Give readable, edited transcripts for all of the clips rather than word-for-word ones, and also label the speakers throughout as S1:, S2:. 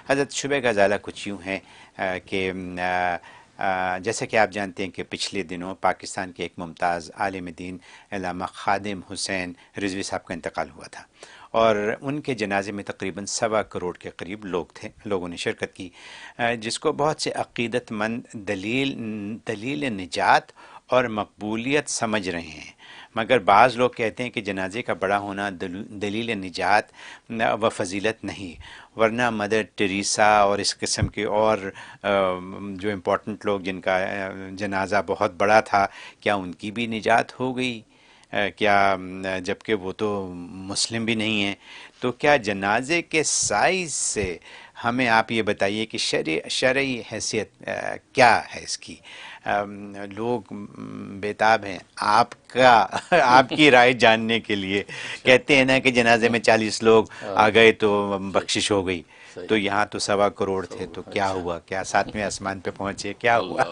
S1: حضرت شبہ کا ازالہ کچھ یوں ہے کہ جیسا کہ آپ جانتے ہیں کہ پچھلے دنوں پاکستان کے ایک ممتاز عالم دین علامہ خادم حسین رضوی صاحب کا انتقال ہوا تھا، اور ان کے جنازے میں تقریباً 1.25 کروڑ کے قریب لوگوں نے شرکت کی، جس کو بہت سے عقیدت مند دلیل نجات اور مقبولیت سمجھ رہے ہیں، مگر بعض لوگ کہتے ہیں کہ جنازے کا بڑا ہونا دلیل نجات و فضیلت نہیں، ورنہ مدر ٹریسا اور اس قسم کے اور جو امپورٹنٹ لوگ جن کا جنازہ بہت بڑا تھا، کیا ان کی بھی نجات ہو گئی؟ کیا جبکہ وہ تو مسلم بھی نہیں ہیں؟ تو کیا جنازے کے سائز سے ہمیں آپ یہ بتائیے کہ شرعی حیثیت کیا ہے اس کی؟ لوگ بیتاب ہیں آپ کی رائے جاننے کے لیے۔ کہتے ہیں نا کہ جنازے میں 40 لوگ آ گئے تو بخشش ہو گئی، تو یہاں تو 1.25 کروڑ تھے، تو کیا ہوا؟ کیا 7ویں آسمان پہ پہنچے؟ کیا ہوا؟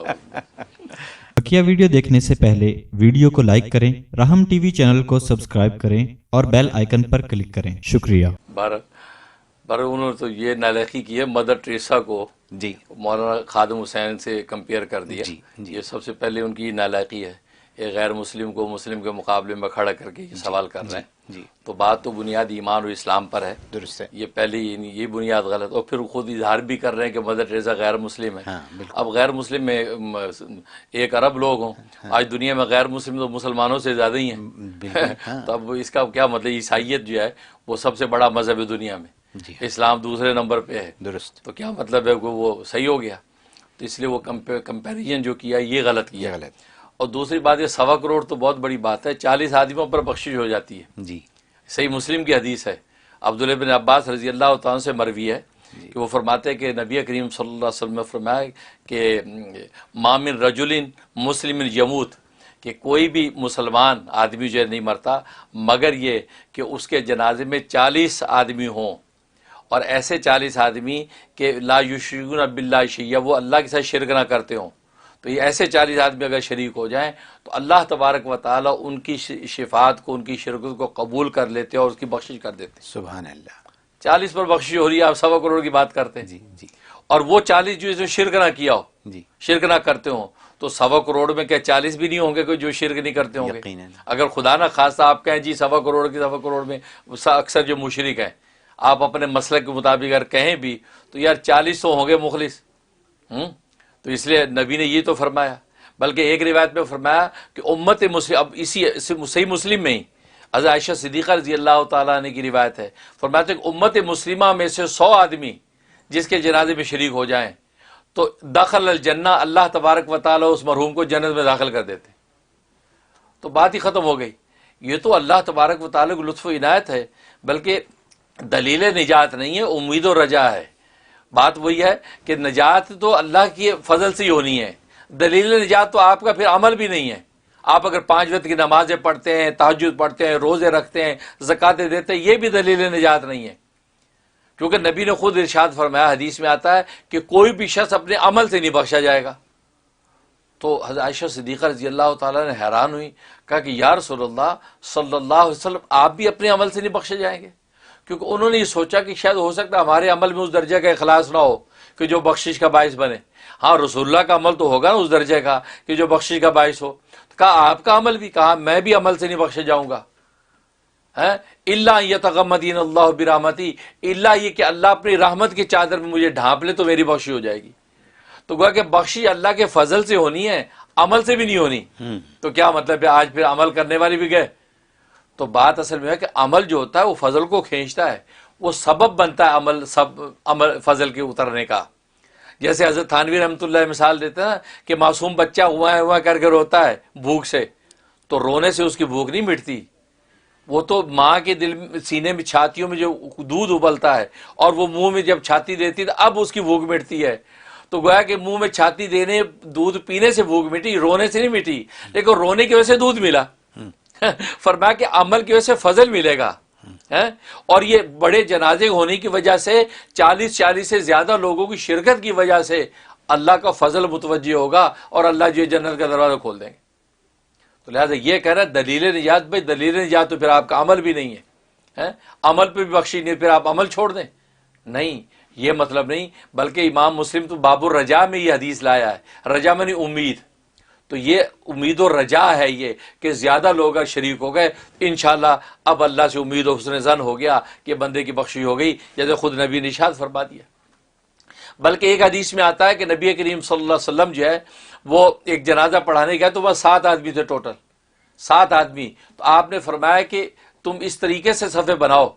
S2: بقیہ ویڈیو دیکھنے سے پہلے ویڈیو کو لائک کریں، رحم ٹی وی چینل کو سبسکرائب کریں اور بیل آئیکن پر کلک کریں۔ شکریہ۔
S3: بارہ انہوں نے تو یہ نالائقی کی ہے، مدر ٹریسا کو
S1: جی
S3: مولانا خادم حسین سے کمپیئر کر دیا۔
S1: جی جی
S3: یہ سب سے پہلے ان کی نالائقی ہے، ایک غیر مسلم کو مسلم کے مقابلے میں کھڑا کر کے یہ سوال کر رہے ہیں۔
S1: جی
S3: تو بات تو بنیاد ایمان اور اسلام پر ہے،
S1: درست ہے۔
S3: یہ پہلے یہ بنیاد غلط، اور پھر خود اظہار بھی کر رہے ہیں کہ مدر ٹریسا غیر مسلم ہے۔
S1: ہاں بالکل۔
S3: اب غیر مسلم میں 1 ارب لوگ ہوں، آج دنیا میں غیر مسلم تو مسلمانوں سے زیادہ ہی ہیں۔
S1: بالکل ہاں۔
S3: تو اب اس کا کیا مطلب؟ عیسائیت جو ہے وہ سب سے بڑا مذہب ہے دنیا میں،
S1: جی
S3: اسلام دوسرے نمبر پہ ہے،
S1: درست،
S3: تو کیا مطلب ہے کہ وہ صحیح ہو گیا؟ تو اس لیے وہ کمپیریزن جو کیا یہ غلط
S1: یہ
S3: کیا۔
S1: غلط۔
S3: اور دوسری بات، یہ 1.25 کروڑ تو بہت بڑی بات ہے، 40 آدمیوں پر بخشش ہو جاتی ہے۔
S1: جی
S3: صحیح مسلم کی حدیث ہے، عبداللہ بن عباس رضی اللہ تعالیٰ سے مروی ہے کہ وہ فرماتے ہیں کہ نبی کریم صلی اللہ علیہ وسلم نے فرمایا کہ ما من رجل مسلم یموت، کہ کوئی بھی مسلمان آدمی جو ہے نہیں مرتا مگر یہ کہ اس کے جنازے میں 40 آدمی ہوں، اور ایسے 40 آدمی کہ لا یشرکون باللہ شیئا، وہ اللہ کے ساتھ شرک نہ کرتے ہوں۔ تو یہ ایسے 40 آدمی اگر شریک ہو جائیں تو اللہ تبارک و تعالیٰ ان کی شفاعت کو، ان کی شرکت کو قبول کر لیتے اور اس کی بخشش کر دیتے۔
S1: سبحان اللہ۔
S3: 40 پر بخشش ہو رہی ہے، آپ 1.25 کروڑ کی بات کرتے ہیں،
S1: جی جی
S3: اور وہ 40 جو اس میں شرک نہ کیا ہو،
S1: جی
S3: شرک نہ کرتے ہوں، تو 1.25 کروڑ میں کیا 40 بھی نہیں ہوں گے کوئی جو شرک نہیں کرتے ہوں گے؟
S1: یقیناً۔
S3: اگر خدا نہ خواستہ آپ کہیں جی 1.25 کروڑ کی 1.25 کروڑ میں اکثر جو مشرک ہیں، آپ اپنے مسلک کے مطابق اگر کہیں بھی تو یار 40 تو ہوں گے مخلص۔ تو اس لیے نبی نے یہ تو فرمایا، بلکہ ایک روایت میں فرمایا کہ امت مسلم، اب اسی صحیح مسلم میں ہی حضرت عائشہ صدیقہ رضی اللہ تعالیٰ عنہ کی روایت ہے، فرماتے ہیں کہ امت مسلمہ میں سے 100 آدمی جس کے جنازے میں شریک ہو جائیں تو دخل الجنہ، اللہ تبارک و تعالیٰ اس مرحوم کو جنت میں داخل کر دیتے۔ تو بات ہی ختم ہو گئی۔ یہ تو اللہ تبارک و تعالیٰ کی لطف و عنایت ہے، بلکہ دلیل نجات نہیں ہے، امید و رجا ہے۔ بات وہی ہے کہ نجات تو اللہ کی فضل سے ہی ہونی ہے، دلیل نجات تو آپ کا پھر عمل بھی نہیں ہے۔ آپ اگر 5 وقت کی نمازیں پڑھتے ہیں، تہجد پڑھتے ہیں، روزے رکھتے ہیں، زکاتیں دیتے ہیں، یہ بھی دلیل نجات نہیں ہے، کیونکہ نبی نے خود ارشاد فرمایا، حدیث میں آتا ہے کہ کوئی بھی شخص اپنے عمل سے نہیں بخشا جائے گا۔ تو حضرت عائشہ صدیقہ رضی اللہ تعالیٰ نے حیران ہوئی، کہا کہ یا رسول اللہ صلی اللہ علیہ وسلم، آپ بھی اپنے عمل سے نہیں بخشے جائیں گے؟ کیونکہ انہوں نے یہ سوچا کہ شاید ہو سکتا ہے ہمارے عمل میں اس درجے کا اخلاص نہ ہو کہ جو بخشش کا باعث بنے۔ ہاں رسول اللہ کا عمل تو ہوگا نا اس درجے کا کہ جو بخشش کا باعث ہو۔ تو کہا آپ کا عمل بھی، کہا میں بھی عمل سے نہیں بخشے جاؤں گا۔ الا یتغمدین اللہ برحمتی، الا یہ کہ اللہ اپنی رحمت کی چادر میں مجھے ڈھانپ لے تو میری بخشش ہو جائے گی۔ تو گویا کہ بخشش اللہ کے فضل سے ہونی ہے، عمل سے بھی نہیں ہونی۔ تو کیا مطلب ہے آج پھر عمل کرنے والے بھی گئے؟ تو بات اصل میں ہے کہ عمل جو ہوتا ہے وہ فضل کو کھینچتا ہے، وہ سبب بنتا ہے عمل فضل کے اترنے کا۔ جیسے حضرت تھانوی رحمۃ اللہ مثال دیتے ہیں نا کہ معصوم بچہ ہوا کر کے روتا ہے بھوک سے، تو رونے سے اس کی بھوک نہیں مٹتی، وہ تو ماں کے دل سینے میں چھاتیوں میں جو دودھ ابلتا ہے اور وہ منہ میں جب چھاتی دیتی ہے تو اب اس کی بھوک مٹتی ہے۔ تو گویا کہ منہ میں چھاتی دینے، دودھ پینے سے بھوک مٹی، رونے سے نہیں مٹی، لیکن رونے کی وجہ سے دودھ ملا۔ فرمایا کہ عمل کی وجہ سے فضل ملے گا۔ اور یہ بڑے جنازے ہونے کی وجہ سے 40 سے زیادہ لوگوں کی شرکت کی وجہ سے اللہ کا فضل متوجہ ہوگا اور اللہ جو جنت کا دروازہ کھول دیں گے۔ تو لہٰذا یہ کہہ رہا ہے دلیل نجات، بھائی دلیل نجات تو پھر آپ کا عمل بھی نہیں ہے، عمل پہ بھی بخشی نہیں، پھر آپ عمل چھوڑ دیں؟ نہیں، یہ مطلب نہیں، بلکہ امام مسلم تو باب الرجا میں یہ حدیث لایا ہے، رجا میں نہیں امید، تو یہ امید و رجا ہے یہ کہ زیادہ لوگ شریک ہو گئے، انشاءاللہ اب اللہ سے امید و حسن ظن ہو گیا کہ بندے کی بخشش ہو گئی، جیسے خود نبی نے ارشاد فرما دیا۔ بلکہ ایک حدیث میں آتا ہے کہ نبی کریم صلی اللہ علیہ وسلم جو ہے وہ ایک جنازہ پڑھانے گیا تو وہ 7 آدمی تھے، ٹوٹل 7 آدمی، تو آپ نے فرمایا کہ تم اس طریقے سے صفے بناؤ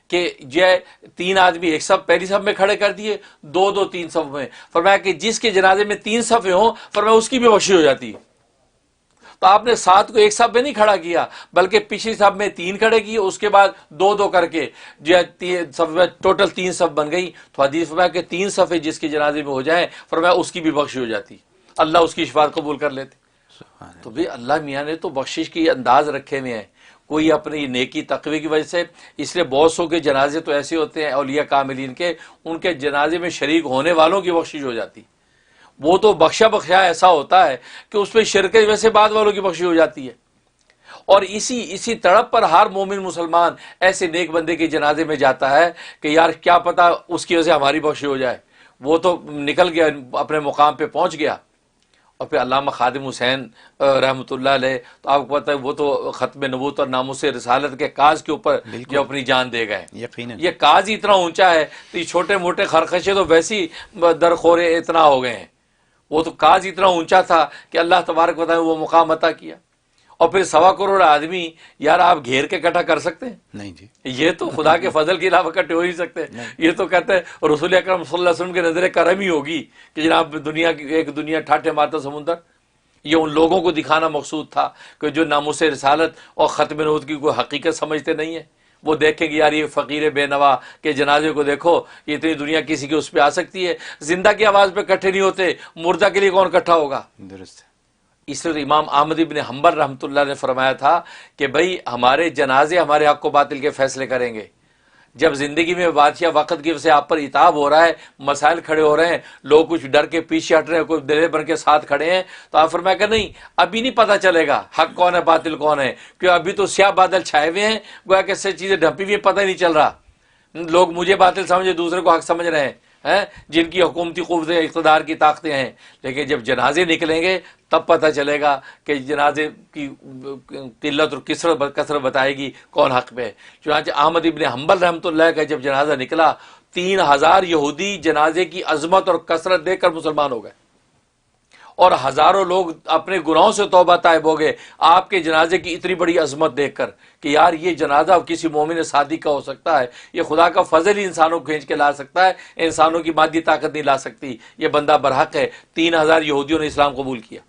S3: کہ جو 3 آدمی ایک صف پہلی صف میں کھڑے کر دیے، 2 3 صف میں، فرمایا کہ جس کے جنازے میں 3 صفیں ہوں فرمایا اس کی بھی بخشش ہو جاتی ہے۔ تو آپ نے 7 کو ایک صف میں نہیں کھڑا کیا، بلکہ پچھلی صف میں 3 کھڑے کیے، اس کے بعد 2 کر کے جو ہے صف میں ٹوٹل 3 صف بن گئی۔ تو حدیث فرمایا کہ 3 صفیں جس کے جنازے میں ہو جائیں فرمایا اس کی بھی بخشش ہو جاتی، اللہ اس کی شفاعت قبول کر لیتے۔ تو بھی اللہ میاں نے تو بخشش کی انداز رکھے ہوئے ہیں، کوئی اپنی نیکی تقوی کی وجہ سے، اس لیے بہت سو کے جنازے تو ایسے ہوتے ہیں اولیاء کاملین کے، ان کے جنازے میں شریک ہونے والوں کی بخشش ہو جاتی، وہ تو بخشا بخشا ایسا ہوتا ہے کہ اس پہ شرک کی وجہ سے بعد والوں کی بخشش ہو جاتی ہے۔ اور اسی تڑپ پر ہر مومن مسلمان ایسے نیک بندے کے جنازے میں جاتا ہے کہ یار کیا پتہ اس کی وجہ سے ہماری بخشش ہو جائے، وہ تو نکل گیا اپنے مقام پہ پہنچ گیا۔ اور پھر علامہ خادم حسین رحمۃ اللہ علیہ، تو آپ کو پتہ ہے وہ تو ختم نبوت اور ناموس رسالت کے کاز کے اوپر جو اپنی جان دے گئے،
S1: یقیناً
S3: یہ کاز ہی اتنا اونچا ہے تو یہ چھوٹے موٹے خرخشے تو ویسی درخورے اتنا ہو گئے ہیں، وہ تو کاز اتنا اونچا تھا کہ اللہ تبارک و تعالیٰ وہ مقام عطا کیا۔ اور پھر 1.25 کروڑ آدمی، یار آپ گھیر کے اکٹھا کر سکتے ہیں؟
S1: نہیں جی،
S3: یہ تو خدا کے فضل کے علاوہ اکٹھے ہو ہی سکتے، یہ تو کہتے ہیں رسول اکرم صلی اللہ علیہ وسلم کے نظر کرم ہی ہوگی کہ جناب دنیا کی ایک دنیا ٹھاٹھے مارتا سمندر، یہ ان لوگوں کو دکھانا مقصود تھا کہ جو ناموس رسالت اور ختم نبوت کی کوئی حقیقت سمجھتے نہیں ہیں، وہ دیکھیں گے یار یہ فقیر بے نوا کے جنازے کو دیکھو، یہ اتنی دنیا کسی کی اس پہ آ سکتی ہے، زندہ کی آواز پہ اکٹھے نہیں ہوتے، مردہ کے لیے کون اکٹھا ہوگا؟
S1: درست ہے۔
S3: اس لیے امام احمد ابن حنبل رحمۃ اللہ نے فرمایا تھا کہ بھائی ہمارے جنازے ہمارے حق و باطل کے فیصلے کریں گے۔ جب زندگی میں بادشاہ وقت کی وجہ سے آپ پر عتاب ہو رہا ہے، مسائل کھڑے ہو رہے ہیں، لوگ کچھ ڈر کے پیچھے ہٹ رہے ہیں، کوئی دلے بن کے ساتھ کھڑے ہیں، تو آپ فرمایا کہ نہیں ابھی نہیں پتہ چلے گا حق کون ہے باطل کون ہے، کیوں ابھی تو سیاہ بادل چھائے ہوئے ہیں، گویا کہ سے چیزیں ڈھپی ہوئی، پتہ ہی نہیں چل رہا، لوگ مجھے باطل سمجھے دوسرے کو حق سمجھ رہے ہیں، جن کی حکومتی قوتیں اقتدار کی طاقتیں ہیں، لیکن جب جنازے نکلیں گے تب پتہ چلے گا کہ جنازے کی قلت اور کثرت بتائے گی کون حق پہ ہے۔ چنانچہ احمد ابن حنبل رحمۃ اللہ کا جب جنازہ نکلا 3000 یہودی جنازے کی عظمت اور کثرت دیکھ کر مسلمان ہو گئے، اور ہزاروں لوگ اپنے گناہوں سے توبہ طائب ہو گئے آپ کے جنازے کی اتنی بڑی عظمت دیکھ کر کہ یار یہ جنازہ کسی مومن صادق کا ہو سکتا ہے، یہ خدا کا فضل ہی انسانوں کو کھینچ کے لا سکتا ہے، انسانوں کی مادی طاقت نہیں لا سکتی، یہ بندہ برحق ہے۔ 3000 یہودیوں نے اسلام قبول کیا۔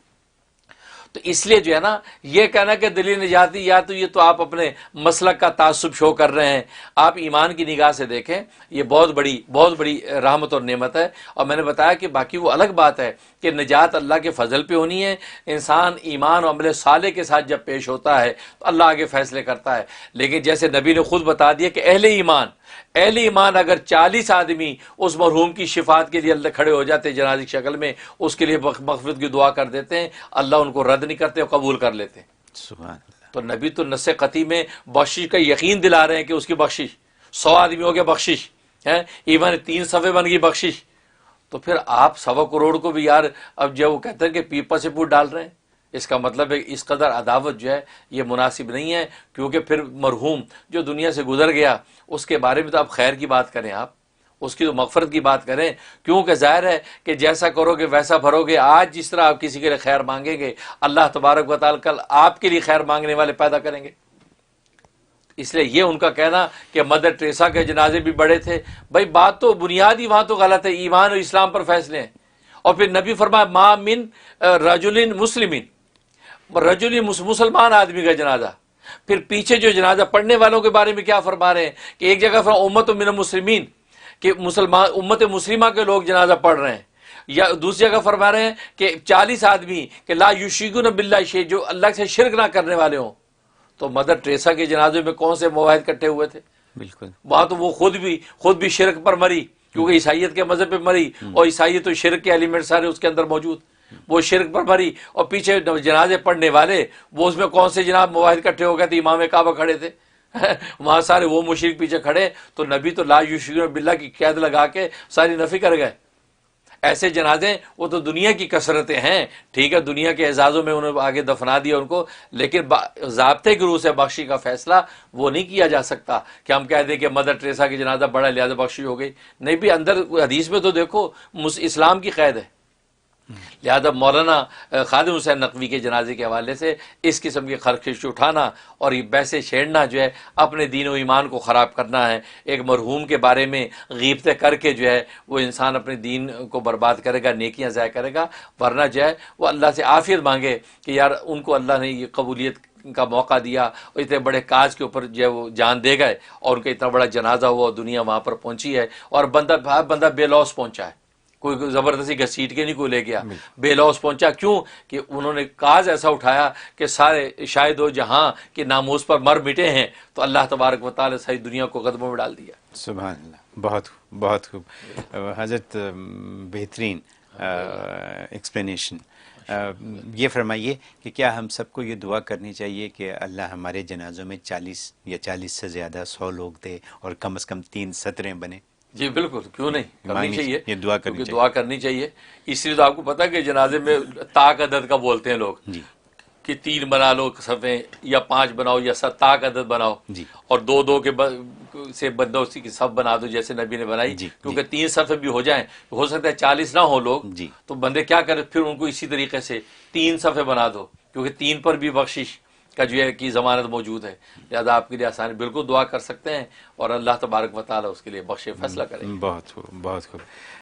S3: تو اس لیے جو ہے نا یہ کہنا کہ دلیل نجاتی یا تو یہ تو آپ اپنے مسلک کا تعصب شو کر رہے ہیں، آپ ایمان کی نگاہ سے دیکھیں، یہ بہت بڑی رحمت اور نعمت ہے۔ اور میں نے بتایا کہ باقی وہ الگ بات ہے کہ نجات اللہ کے فضل پہ ہونی ہے، انسان ایمان اور عمل صالح کے ساتھ جب پیش ہوتا ہے تو اللہ آگے فیصلے کرتا ہے۔ لیکن جیسے نبی نے خود بتا دیا کہ اہل ایمان اگر 40 آدمی اس مرحوم کی شفاعت کے لیے اللہ کھڑے ہو جاتے جنازے کی شکل میں، اس کے لیے مغفرت کی دعا کر دیتے ہیں، اللہ ان کو رد نہیں کرتے اور قبول کر لیتے ہیں۔
S1: سبحان اللہ۔
S3: تو نبی تو نص قطعی میں بخشش کا یقین دلا رہے ہیں کہ اس کی بخشش 100 آدمی ہو گیا بخشش ہے، ایون 3 صفحے بن گئی بخشش، تو پھر آپ 1.25 کروڑ کو بھی یار اب جو وہ کہتے ہیں کہ پیپا سے پوٹ ڈال رہے ہیں، اس کا مطلب ہے اس قدر عداوت جو ہے یہ مناسب نہیں ہے، کیونکہ پھر مرحوم جو دنیا سے گزر گیا اس کے بارے میں تو آپ خیر کی بات کریں، آپ اس کی تو مغفرت کی بات کریں، کیونکہ ظاہر ہے کہ جیسا کرو گے ویسا بھرو گے۔ آج جس طرح آپ کسی کے لیے خیر مانگیں گے اللہ تبارک و تعالیٰ کل آپ کے لیے خیر مانگنے والے پیدا کریں گے۔ اس لیے یہ ان کا کہنا کہ مدر ٹریسا کے جنازے بھی بڑے تھے، بھائی بات تو بنیادی وہاں تو غلط ہے، ایمان اور اسلام پر فیصلے ہیں۔ اور پھر نبی فرمایا ما من رجل مسلمین، مسلمان آدمی کا جنازہ، پھر پیچھے جو جنازہ پڑھنے والوں کے بارے میں کیا فرما رہے ہیں کہ ایک جگہ فرما امت من المسلمین کہ مسلمان امت مسلمہ کے لوگ جنازہ پڑھ رہے ہیں، یا دوسری جگہ فرما رہے ہیں کہ 40 آدمی کہ لا یشرکون باللہ شیء، جو اللہ سے شرک نہ کرنے والے ہوں۔ تو مدر ٹریسا کے جنازے میں کون سے مواحد کٹھے ہوئے تھے؟
S1: بالکل،
S3: وہاں تو وہ خود بھی شرک پر مری، کیونکہ عیسائیت کے مذہب پہ مری، اور عیسائیت تو شرک کے ایلیمنٹ سارے اس کے اندر موجود، وہ شرک پر مری۔ اور پیچھے جنازے پڑھنے والے وہ اس میں کون سے جناب مواحد کٹھے ہو گئے تھے، امام کعبہ کھڑے تھے، وہاں سارے وہ مشرک پیچھے کھڑے تو نبی تو لا یشرکون باللہ کی قید لگا کے ساری نفی کر گئے. ایسے جنازے وہ تو دنیا کی کثرتیں ہیں، ٹھیک ہے، دنیا کے اعزازوں میں انہوں نے آگے دفنا دیا ان کو، لیکن ضابطے کی روح سے بخشی کا فیصلہ وہ نہیں کیا جا سکتا کہ ہم کہہ دیں کہ مدر ٹریسا کی جنازہ بڑا لہذا بخشی ہو گئی. نہیں بھی اندر حدیث میں تو دیکھو اسلام کی قید ہے. لہذا مولانا خادم حسین نقوی کے جنازے کے حوالے سے اس قسم کی خرخش اٹھانا اور یہ بحثیں چھیڑنا جو ہے اپنے دین و ایمان کو خراب کرنا ہے. ایک مرحوم کے بارے میں غیبتیں کر کے جو ہے وہ انسان اپنے دین کو برباد کرے گا، نیکیاں ضائع کرے گا. ورنہ جو ہے وہ اللہ سے عافیت مانگے کہ یار ان کو اللہ نے یہ قبولیت کا موقع دیا اور اتنے بڑے کاج کے اوپر جو ہے وہ جان دے گئے اور ان کا اتنا بڑا جنازہ ہوا، دنیا وہاں پر پہنچی ہے اور بندہ بے لوث پہنچا ہے، کوئی زبردستی گھسیٹ کے نہیں کوئی لے گیا، بے لوث پہنچا. کیوں کہ انہوں نے کاج ایسا اٹھایا کہ سارے شاید و جہاں کے ناموس پر مر مٹے ہیں تو اللہ تبارک و تعالی ساری دنیا کو قدموں میں ڈال دیا.
S1: سبحان اللہ، بہت خوب، بہت خوب حضرت، بہترین ایکسپلینیشن. یہ فرمائیے کہ کیا ہم سب کو یہ دعا کرنی چاہیے کہ اللہ ہمارے جنازوں میں 40 یا 40 سے زیادہ 100 لوگ دے اور کم از کم 3 سطریں بنے؟
S3: جی بالکل، کیوں نہیں، کرنی چاہیے،
S1: یہ دعا کرنی
S3: کیونکہ دعا کرنی چاہیے. اس لیے تو آپ کو پتا کہ جنازے میں طاق عدد کا بولتے ہیں لوگ
S1: جی
S3: کہ 3 بنا لو صفیں یا 5 بناؤ یا طاق عدد بناؤ
S1: جی
S3: اور 2 کے سے بندوں کی صف بنا دو جیسے نبی نے بنائی.
S1: جی
S3: کیونکہ 3 صفیں بھی ہو جائیں، ہو سکتا ہے 40 نہ ہو لوگ،
S1: جی
S3: تو بندے کیا کریں پھر ان کو اسی طریقے سے 3 صفیں بنا دو، کیونکہ 3 پر بھی بخشش کا جو ہے کی ضمانت موجود ہے. لہذا آپ کے لیے آسانی، بالکل دعا کر سکتے ہیں اور اللہ تبارک و تعالی اس کے لیے بخشے فیصلہ کریں.
S1: بہت خوب، بہت خوب.